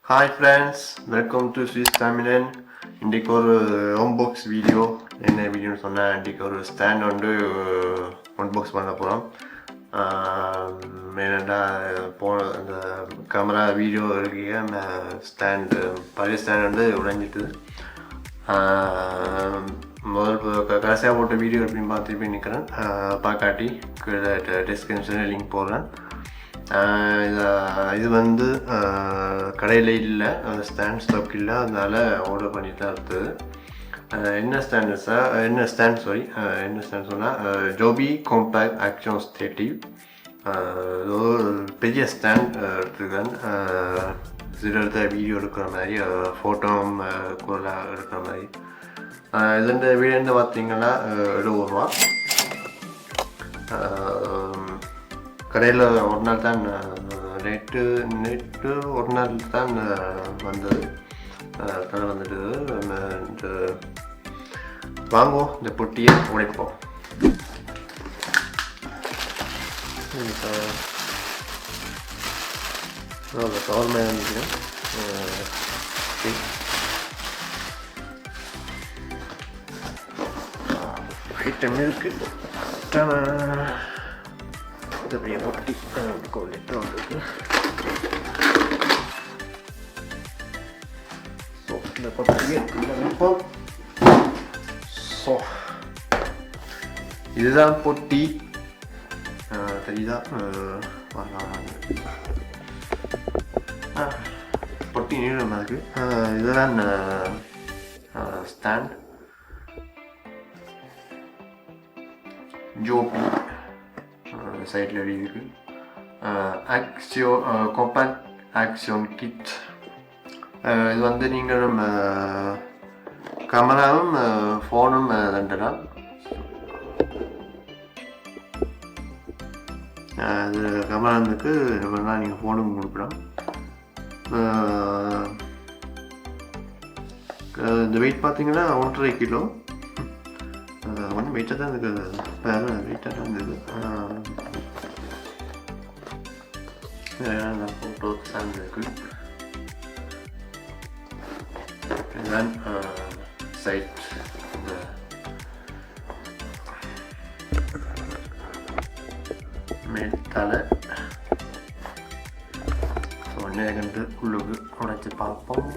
Hi friends, welcome to Swiss Feminine. இன்றைக்கு ஒரு unbox video. என்ன வீடியோன்னு சொன்னால் இன்றைக்கு ஒரு ஸ்டாண்ட் வந்து அன்பாக்ஸ் பண்ண போகிறோம். என்னென்னா அந்த கேமரா வீடியோ இருக்க ஸ்டாண்டு பழைய ஸ்டாண்ட் வந்து உடைஞ்சிட்டு கடைசியாக போட்ட வீடியோ எப்படின்னு பார்த்துட்டு நிற்கிறேன். பார்க்காட்டி டிஸ்கிரிப்ஷனில் லிங்க் போடுறேன். இது வந்து கடையில் இல்லை, ஸ்டாண்ட் ஸ்டாக் இல்லை, அதனால் ஆர்டர் பண்ணிட்டு தான் இருக்குது. என்ன ஸ்டாண்ட் சொன்னால் ஜோபி காம்பேக்ட் ஆக்ஷன் ஸ்டேட்டிவ். பெரிய ஸ்டாண்ட் எடுத்துருக்கேன். இதில் எடுத்த வீடியோ எடுக்கிற மாதிரி, ஃபோட்டோ குரலாக எடுக்கிற மாதிரி. இதுன்ற வீடியோ பார்த்தீங்கன்னா 70 ரூபா. கடையில் ஒரு நாள் தான் நேற்று ஒரு நாள் தான் வந்தது. கடை வந்துட்டு இந்த வாங்குவோம், இந்த பொட்டியை உடைப்போம். கவர் மேலே இருந்துக்கிறேன். ஐட்டம் இருக்குது. அப்படியே பொட்டி கொண்டுட்டு வந்துருக்கு. ஸோ இந்த பொட்டியை வைப்போம். ஸோ இதுதான் பொட்டி. தெரியுதா? பொட்டி நீளமாக இருக்குது. இதுதான் ஸ்டாண்ட் ஜோபி சைடில் எழுதியிருக்கு. Compact action kit. இது வந்து நீங்கள் கேமராவும் ஃபோனும் ரெண்டுலாம். இது கேமராவுக்கு வேணால் நீங்கள் ஃபோனுக்கு கொடுக்கலாம். இந்த வெயிட் பார்த்தீங்கன்னா 1.5 கிலோ. ஒன்றும் வெயிட்டாக தான் இருக்குது, வெயிட்டாக தான் இருந்தது. ஃபோட்டோ சார்ந்து இருக்குது. இதுதான் சைட். இந்த மேல் தலை ஒன்றே கண்டு உள்ளுக்கு உடைச்சி பார்ப்போம்.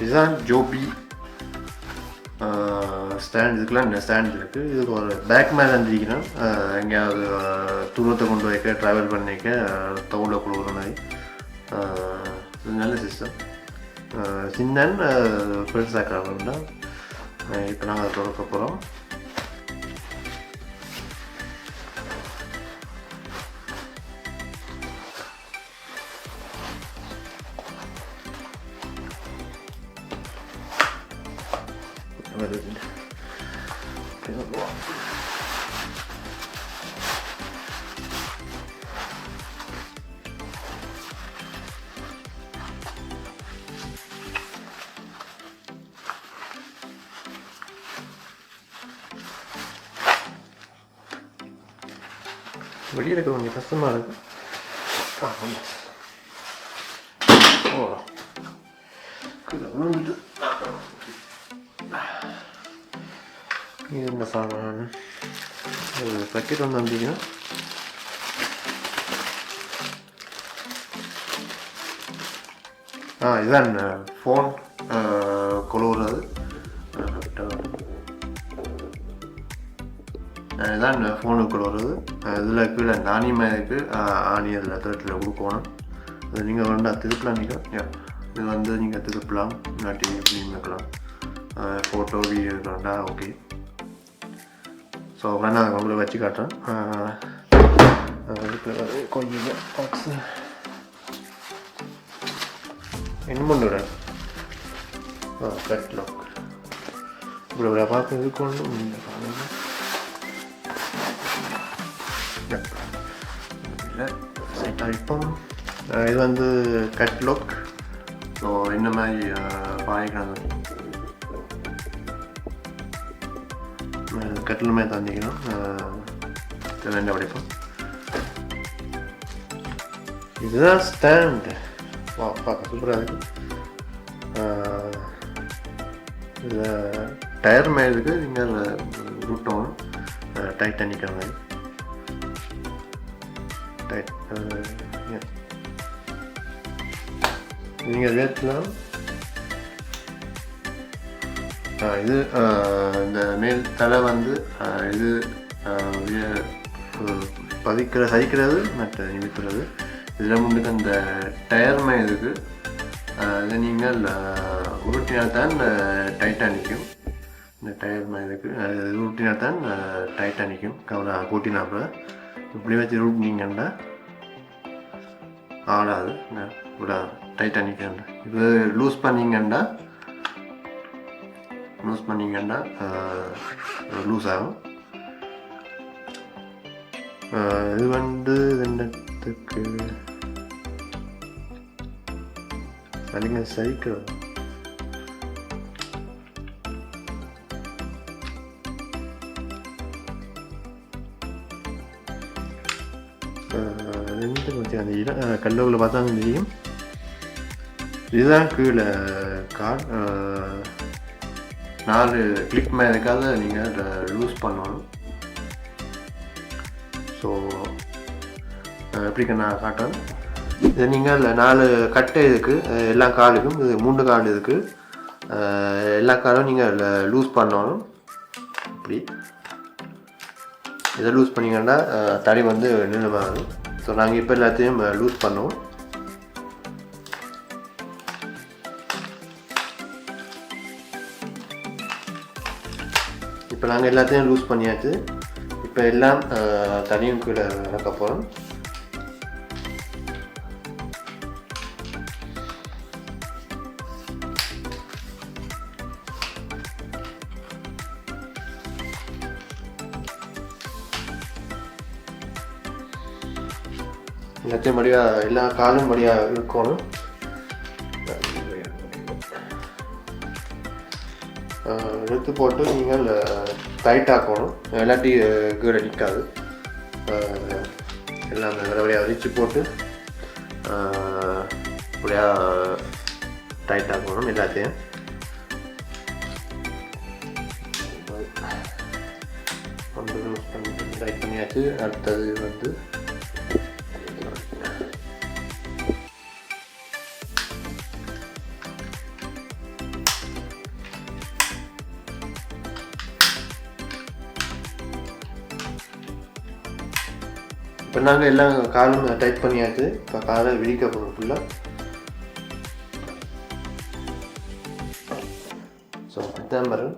இதுதான் ஜோபி ஸ்டாண்ட். இதுக்கெலாம் இந்த ஸ்டாண்ட் இருக்குது. இதுக்கு ஒரு பேக் மேலே இருந்துருக்கணும். எங்கேயாவது தூரத்தை கொண்டு வைக்க, ட்ராவல் பண்ணிக்க, தோலை கொடுக்குற மாதிரி. இது நல்ல சிஸ்டம். சின்ன பெருசாக்கிறாங்க தான். இப்போ நாங்கள் அதை திறக்க போகிறோம். வெளியில் இருக்க கொஞ்சம் கஷ்டமாக இருக்குது. இது என்ன சாமான்? ஒரு பக்கெட் வந்து வந்தீங்கன்னா இதுதான் ஃபோன் கொழுவுறது. இதுதான் ஃபோனுக்கு வருது. இதில் கீழே நாணயமாக இருக்குது. ஆணி அதில் தேர்ட்டில் கொடுக்கணும். அது நீங்கள் வேண்டாம் திருப்பலாம் நீங்கள் இது வந்து நீங்கள் திருப்பலாம் இல்லாட்டி எப்படின்னு வைக்கலாம் ஃபோட்டோ வீடியோ வேண்டாம் ஓகே ஸோ வேணா நான் உங்களை வச்சு காட்டுறேன் கொஞ்சம் பாக்ஸு இன்னும் கேட்லாக் இப்படி பார்க்க இருக்கணும் இல்லை செட் ஆகிப்போம் இது வந்து கேட்லாக் ஸோ இந்த மாதிரி வாங்கிக்கலாம் கட்டிலுமே தந்திக்கணும் ரெண்டு படிப்போம் இதுதான் ஸ்டாண்ட் வா பார்க்க சூப்பராக இருக்குது இதில் டயர் மேலே இருக்குது நீங்கள் ரூட்டும் டைட் பண்ணிக்கிற மாதிரி டைட் நீங்கள் வேர்த்தலாம் இது இந்த மேல் தலை வந்து இது சதிக்கிறது மற்ற நிமிக்கிறது இதில் முன்னுக்கு அந்த டயர் மேல் இருக்குது இதை நீங்கள் உருட்டினால் தான் டைட்டாக நிற்கும் இந்த டயர் மேல் இருக்குது உருட்டினால் தான் டைட்டாக நிற்கும் கவலை கூட்டினாப்புல இப்படி வச்சு ரூட்டினீங்கன்னா ஆடாது இவ்வளோ டைட்டாக நிற்கணும் இது லூஸ் பண்ணிங்கன்னா லூஸ் ஆகும் இது வந்து ரெண்டுத்துக்கு சரிங்க சைக்கிள் ரெண்டு கொஞ்சம் அந்த கல்லூரில் பார்த்தா தெரியும் இதுதான் கீழே கார் 4 கிளிக் மேலே இருக்காத நீங்கள் லூஸ் பண்ணணும் ஸோ எப்படி நான் காட்டுறேன் இது நீங்கள் 4 கட்டை இருக்குது எல்லா காலுக்கும் இது 3 கால் இருக்குது எல்லா காலும் நீங்கள் லூஸ் பண்ணணும் இப்படி இதை லூஸ் பண்ணிங்கன்னா தடி வந்து நிலமாகும் ஸோ நாங்கள் இப்போ எல்லாத்தையும் லூஸ் பண்ணுவோம் இப்போ நாங்கள் எல்லாத்தையும் லூஸ் பண்ணியாச்சு இப்போ எல்லாம் தனியும் கீழே இறக்க போகிறோம் எல்லாத்தையும் மடியாக எல்லா காலும் மடியாக இருக்கணும் எடுத்து போட்டு நீங்கள் டைட் ஆக்கணும் இல்லாட்டி கீழே நிற்காது எல்லாம் வழியாக அரிச்சு போட்டு இப்படியா டைட் ஆக்கணும் எல்லாத்தையும் டைட் பண்ணியாச்சு அடுத்தது வந்து இப்போ நாங்கள் எல்லாம் காலும் டைட் பண்ணியாச்சு இப்போ காலை விரிக்க போகிறோம் ஃபுல்லாக ஸோ அதுதான் பாருங்க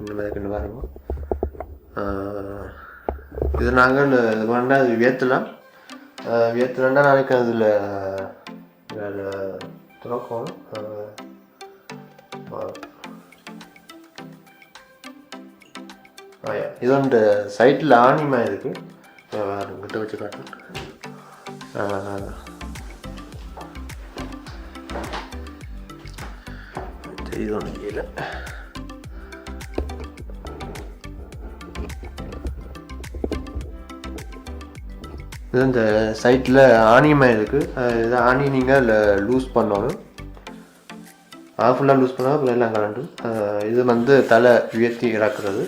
இந்த மாதிரி பாருங்க இது நாங்கள் இது வேணா அது வேத்தலாம்னா நாளைக்கு அதில் வேறு திறக்கணும் இது வந்து சைட்டில் ஆணிமா இருக்குது கிட்ட வச்சு காட்டுறேன் இது ஒன்று கீழே இது இந்த சைட்டில் ஆணியமாக இருக்குது இது ஆணி நீங்கள் லூஸ் பண்ணணும் ஃபுல்லாக லூஸ் பண்ணால் அப்புறம் எல்லாம் கலண்டு இது வந்து தலை உயர்த்தி இறக்குறது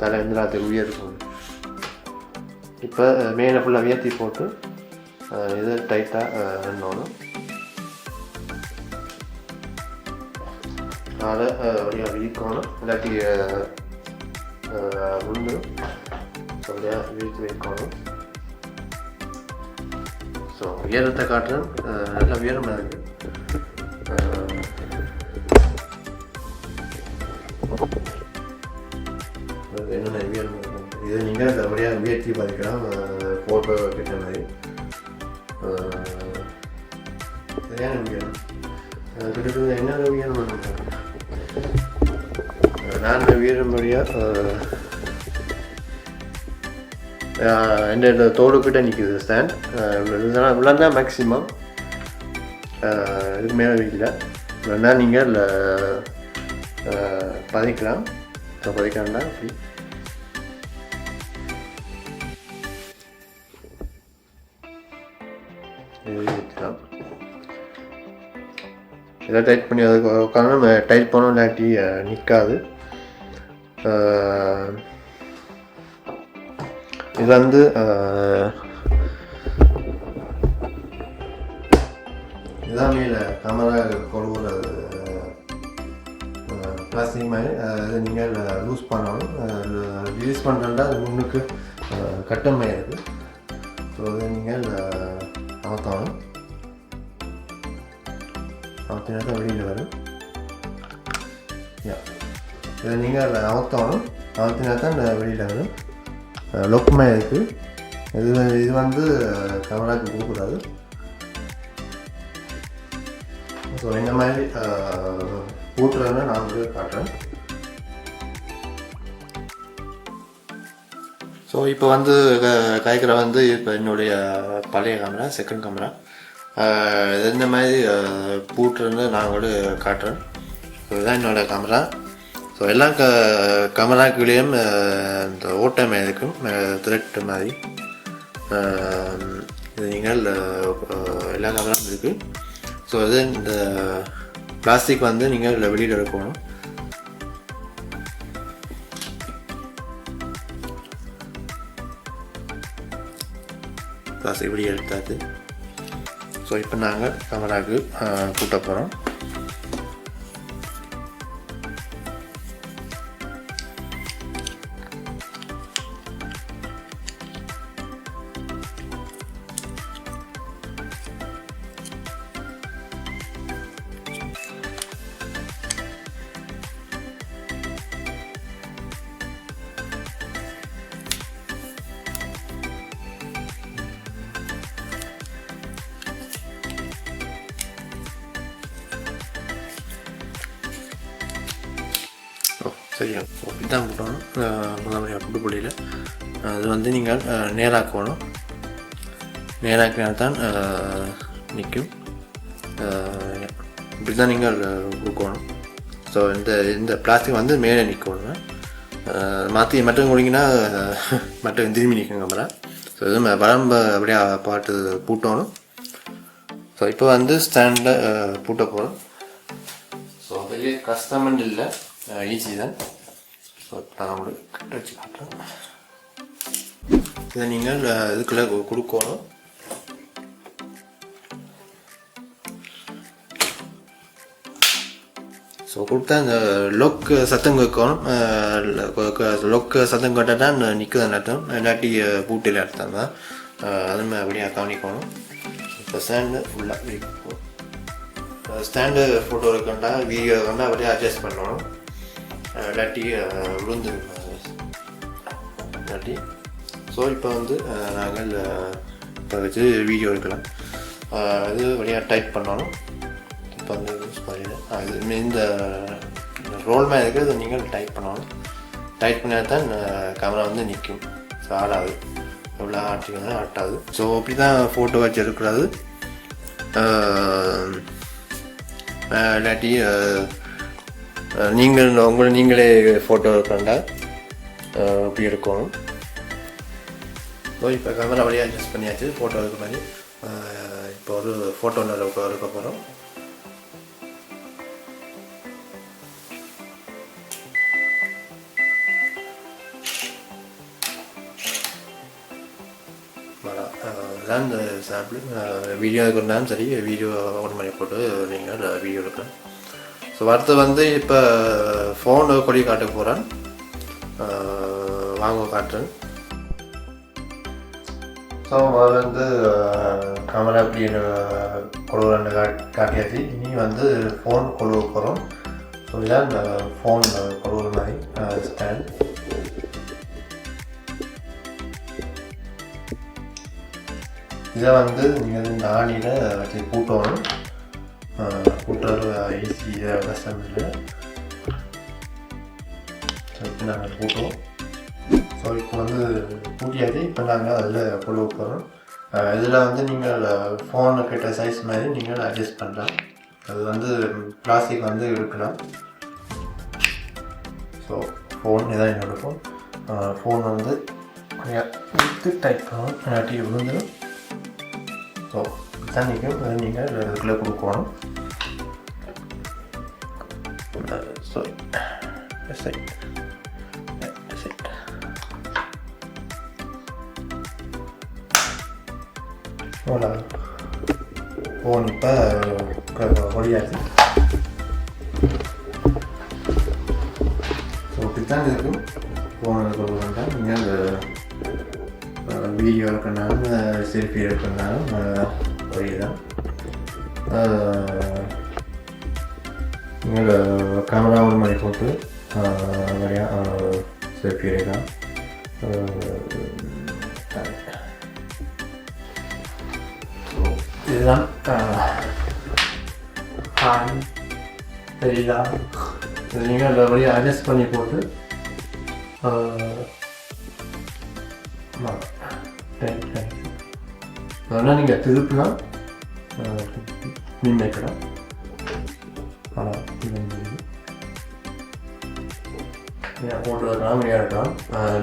தலை வந்து ராத்திரி உயர்க்கும் இப்போ மேலே ஃபுல்லாக உயர்த்தி போட்டு இது டைட்டாக எண்ணணும் அதை அப்படியே விரிக்கணும், இல்லாட்டி விழுந்துடும். ஸோ அப்படியே விரித்து வைக்கணும். ஸோ உயரத்தை காட்டுறேன், நல்லா உயரமாக இருக்குது. என்னென்ன உயரம் இது நீங்கள் அப்படியே உயர்த்தி பார்த்துக்கலாம். ஃபோட்டோ கிட்ட மாதிரி சரியான உயரம் கிட்டத்தட்ட என்ன உயரம் நான் உயரம்படியாக எந்த தோடுக்கிட்ட நிற்கிது ஸ்டாண்ட். இவ்வளோ தான் மேக்ஸிமம், இதுக்கு மேலே வைக்கல. இல்லைன்னா நீங்கள் பதிக்கலாம். ஸோ பதிக்கலாம்னா அப்படி வைக்கலாம். இதை டைட் பண்ணி அதுக்கு உட்காந்து டைட் பண்ணோம், இல்லாட்டி நிற்காது. இது வந்து இதுதான் மேலே கேமரா கொழுவுறது பிளாஸ்டிக் மாதிரி. அதை நீங்கள் லூஸ் பண்ணணும். ரிலீஸ் பண்ணுறா அது முன்னுக்கு கட்டமாக இருக்குது. ஸோ அதை நீங்கள் அமர்த்தணும். அமர்த்தினா தான் வெளியில் வரும். இதை நீங்கள் அமர்த்தணும், அமர்த்தினா தான் வெளியில் வரும். லொக்குமே இருக்குது. இது வந்து கேமராவுக்கு போகக்கூடாது. ஸோ இந்த மாதிரி பூட்டுறதுன்னு நான் வந்து காட்டுறேன். ஸோ இப்போ வந்து காய்க்கிற வந்து இப்போ என்னுடைய பழைய கேமரா, செகண்ட் கேமரா. இந்த மாதிரி பூட்டுறதுன்னு நான் கூட காட்டுறேன். ஸோ இதுதான் என்னோடய கேமரா. ஸோ எல்லா கேமராக்குள்ளேயும் இந்த ஓட்டமே இருக்கும், த்ரெட் மாதிரி. இது நீங்கள் எல்லா கேமராவும் இருக்குது. ஸோ இது இந்த பிளாஸ்டிக் வந்து நீங்கள் வெளியில் எடுக்கணும். பிளாஸ்டிக் வெளியே எடுத்தாது. ஸோ இப்போ நாங்கள் கேமராவுக்கு கூட்ட போகிறோம். சரியா இதுதான் போட்டணும். முதல்ல புட்டுப்பொடியில் அது வந்து நீங்கள் நேராக்கணும். நேராக்கினால் தான் நிற்கும். இப்படி தான் நீங்கள் கொடுக்கணும். ஸோ இந்த பிளாஸ்டிக் வந்து மேலே நிற்கணும். மாற்றி மட்டும் கொடுங்கன்னா மட்டும் திரும்பி நிற்கும் கேமரா. ஸோ இது வரம்பு அப்படியே பாட்டு பூட்டணும். ஸோ இப்போ வந்து ஸ்டாண்டில் பூட்ட போகிறோம். ஸோ பெரிய கஷ்டமெண்ட் இல்லை, ஈஸி தான். ஸோ நான் உங்களுக்கு கட்ட வச்சு காட்டுறேன். இதை நீங்கள் இதுக்குள்ளே கொடுக்கணும். ஸோ கொடுத்தா இந்த லொக்கு சத்தம் கேட்கணும். லொக்கு சத்தம் கேட்டால் தான் நிற்குது நட்டம், இல்லாட்டி பூட்டில் அர்த்தம் தான். அதுமாதிரி அப்படியே கவனிக்கணும். இப்போ ஸ்டாண்டு ஃபுல்லாக இருக்கும். ஸ்டாண்டு ஃபோட்டோ இருக்கண்டா வீடியோ இருக்கண்டா அப்படியே அட்ஜஸ்ட் பண்ணணும், இல்லாட்டி விழுந்துருக்கும் இல்லாட்டி. ஸோ இப்போ வந்து நாங்கள் இப்போ வச்சு வீடியோ எடுக்கலாம். இது வழியாக டைப் பண்ணணும். இப்போ வந்து யூஸ் பண்ணிவிடு இது இந்த ரோல் மேலே இருக்கிறது நீங்கள் டைப் பண்ணணும். டைப் பண்ணால் தான் கேமரா வந்து நிற்கும். ஸோ ஆடாது, எவ்வளோ ஆட்டிங்கன்னா ஆட்டாது. ஸோ அப்படி தான் ஃபோட்டோ வச்சு எடுக்கிறது. இல்லாட்டி நீங்களே ஃபோட்டோ எடுக்கண்டா அப்படி எடுக்கணும். ஸோ இப்போ கேமரா வழியாக அட்ஜஸ்ட் பண்ணியாச்சு. ஃபோட்டோ எடுக்க மாதிரி இப்போ ஒரு ஃபோட்டோ எடுக்க போகிறோம். தான் இந்த சாம்பிள் வீடியோ எடுக்கிறதாலும் சரி, வீடியோ ஓன் பண்ணி போட்டு நீங்கள் வீடியோ எடுக்கலாம். ஸோ அடுத்து வந்து இப்போ ஃபோனு கொடி காட்ட போகிறேன், வாங்க காட்டுறேன். ஸோ அது வந்து கேமரா எப்படி கொழுவுறன்னு காட்டியாச்சு. இனி வந்து ஃபோன் கொழுவ போகிறோம். ஸோ இதான் இந்த ஃபோன் கொழுவுற மாதிரி ஸ்டாண்ட். இதை வந்து நீங்கள் இந்த ஆணியில் வச்சு பூட்டணும். பூட்டுறது ஈஸி, கஷ்டம் இல்லை. ஸோ இப்போ நாங்கள் பூட்டுவோம். ஸோ இப்போ வந்து பூட்டியாச்சு. இப்போ நாங்கள் அதில் கொழுவ போகிறோம். இதில் வந்து நீங்கள் ஃபோனு கிட்ட சைஸ் மாதிரி நீங்கள் அட்ஜஸ்ட் பண்ணலாம். அது வந்து பிளாஸ்டிக் வந்து இருக்கலாம். ஸோ ஃபோன் இதான் என்னோடய ஃபோன். ஃபோன் வந்து கொஞ்சம் டைப் பண்ணணும், இல்லாட்டி விழுந்துடும். ஸோ இதான் நீங்கள் இதுக்குள்ளே கொடுக்கணும். ஸோ ஃபோன் இப்போ ஒடியாச்சு. ஸோ இப்படித்தான் இருக்கும். ஃபோன் சொல்லுவாங்க. நீங்கள் வீடியோ எடுக்கணுனாலும் செல்ஃபி எடுக்கணுனாலும் ஒரே தான். நீங்கள் கேமரா ஒரு மாதிரி போட்டு நிறையா செல்ஃபி எடுக்கலாம். இதுதான் தெரியுதா? நீங்கள் அதில் வழியாக அட்ஜஸ்ட் பண்ணி போட்டு அதனால் நீங்கள் திருப்பினா மீன் வைக்கலாம். ஆனால் போட்டு வரலாம், வெளியாக இருக்கலாம்.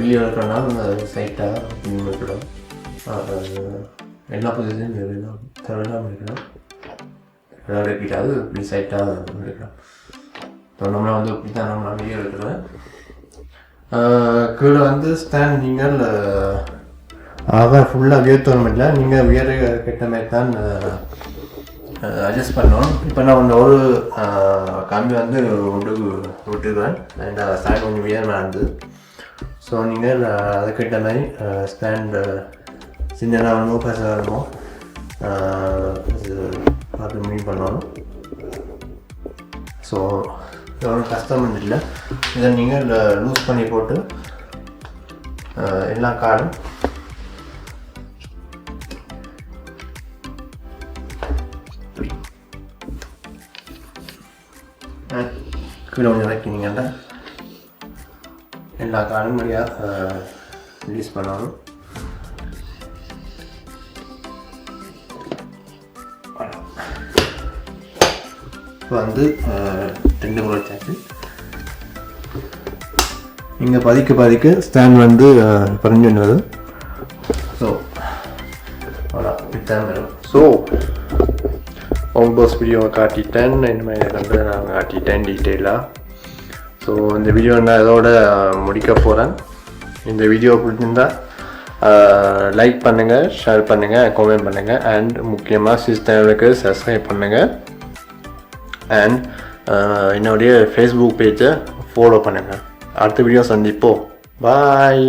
வீடியோ இருக்கிறனால சைட்டாக மீன் வைக்கலாம். எல்லா பொசிஷனும் இருக்கலாம், தேவையில்லாமல் இருக்கலாம். எதாவது ரிப்பீட்டாவது இப்படி சைட்டாக இருக்கலாம். ஸோ நம்மளை வந்து இப்படி தான் நம்ம வீடியோ எடுக்கிறேன். கீழே வந்து ஸ்டாண்ட் நீங்கள் ஃபுல்லாக உயர்த்தணும் இல்லை, நீங்கள் உயர கெட்ட மாதிரி தான் அட்ஜஸ்ட் பண்ணணும். இப்போ நான் ஒரு கம்பி வந்து ஒன்றுக்கு விட்டுருவேன். அண்ட் ஸ்டாண்ட் கொஞ்சம் உயரமாக இருந்தது. ஸோ நீங்கள் அதுக்கிட்ட மாதிரி ஸ்டாண்ட் சின்னதாக வேணுமோ பெருசாக வேணுமோ பார்த்து மீன் பண்ணணும். ஸோ எவ்வளோ கஷ்டம் இல்லை. இதை நீங்கள் லூஸ் பண்ணி போட்டு எல்லா காரும் கீழே கொஞ்சம் வைக்கினீங்கன்னா எல்லா காரும் வழியாக ரிலீஸ் பண்ணணும். இப்போ வந்து 2 முறை வச்சாச்சு. இங்கே பதிக்க ஸ்டாண்ட் வந்து குறைஞ்சி வந்தது. ஸோ அவ்வளோ இப்படித்தான் வரும். ஸோ ஆல்மோஸ்ட் வீடியோவை காட்டிட்டேன். இனிமேல் வந்து நான் காட்டிட்டேன் டீட்டெயிலாக. ஸோ இந்த வீடியோ நான் இதோட முடிக்க போகிறேன். இந்த வீடியோ பிடிச்சிருந்தா லைக் பண்ணுங்கள், ஷேர் பண்ணுங்கள், கமெண்ட் பண்ணுங்கள். அண்ட் முக்கியமாக சிஸ்டருக்கு சப்ஸ்கிரைப் பண்ணுங்கள். அண்ட் என்னுடைய ஃபேஸ்புக் பேஜை ஃபாலோ பண்ணுங்கள். அடுத்த வீடியோ சந்திப்போம். பாய்.